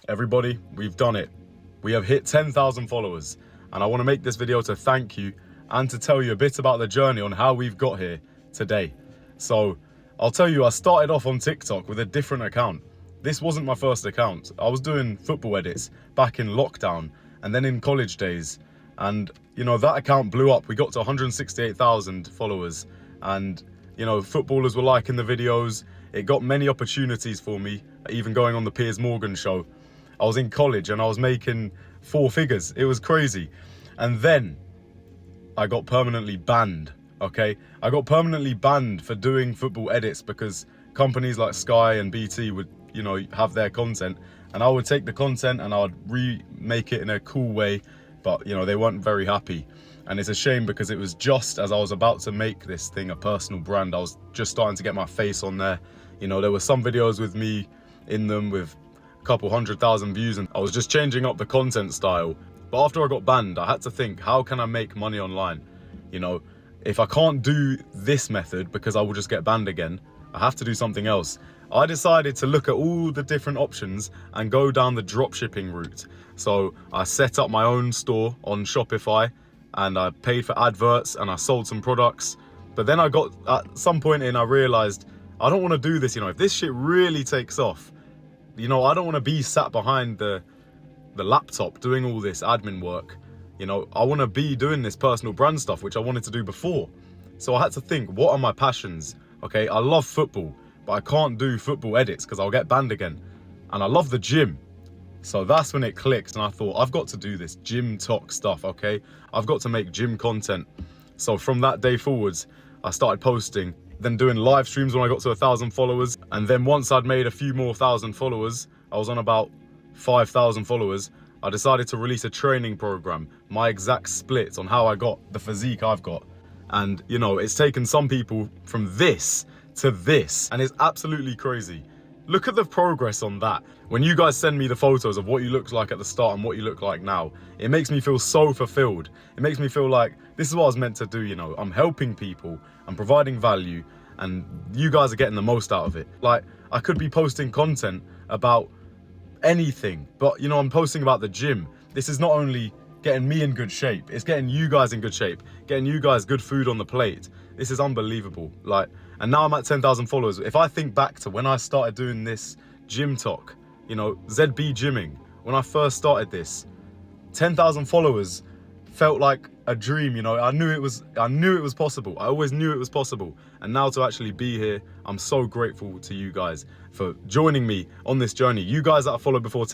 Everybody, we've done it. We have hit 10,000 followers, and I want to make this video to thank you and to tell you a bit about the journey on how we've got here today. So I'll tell you, I started off on TikTok with a different account. This wasn't my first account. I was doing football edits back in lockdown and then in college days. And, you know, that account blew up. We got to 168,000 followers and, you know, footballers were liking the videos. It got many opportunities for me, even going on the Piers Morgan show. I was in college and I was making 4 figures. It was crazy. And then I got permanently banned, okay? I got permanently banned for doing football edits because companies like Sky and BT would, you know, have their content, and I would take the content and I would remake it in a cool way, but, you know, they weren't very happy. And it's a shame because it was just as I was about to make this thing a personal brand. I was just starting to get my face on there. You know, there were some videos with me in them with couple 100,000 views, and I was just changing up the content style. But after I got banned, I had to think, how can I make money online? You know, if I can't do this method because I will just get banned again, I have to do something else. I decided to look at all the different options and go down the dropshipping route. So I set up my own store on Shopify and I paid for adverts and I sold some products. But then at some point I realized I don't want to do this. You know, if this shit really takes off, you know, I don't want to be sat behind the laptop doing all this admin work. You know, I want to be doing this personal brand stuff, which I wanted to do before. So I had to think, what are my passions? Okay, I love football, but I can't do football edits because I'll get banned again. And I love the gym. So that's when it clicked and I thought, I've got to do this gym talk stuff, okay? I've got to make gym content. So from that day forwards, I started posting, then doing live streams when I got to 1,000 followers. And then once I'd made a few more 1,000 followers, I was on about 5,000 followers, I decided to release a training program, my exact split on how I got the physique I've got. And, you know, it's taken some people from this to this, and it's absolutely crazy. Look at the progress on that. When you guys send me the photos of what you looked like at the start and what you look like now, it makes me feel so fulfilled. It makes me feel like this is what I was meant to do, you know. I'm helping people, I'm providing value, and you guys are getting the most out of it. Like, I could be posting content about anything, but, you know, I'm posting about the gym. This is not only getting me in good shape, it's getting you guys in good shape, getting you guys good food on the plate. This is unbelievable. Like, and now I'm at 10,000 followers. If I think back to when I started doing this gym talk, you know, ZB Gymming, when I first started this, 10,000 followers felt like a dream. You know, I knew it was possible. I always knew it was possible. And now to actually be here, I'm so grateful to you guys for joining me on this journey. You guys that I followed before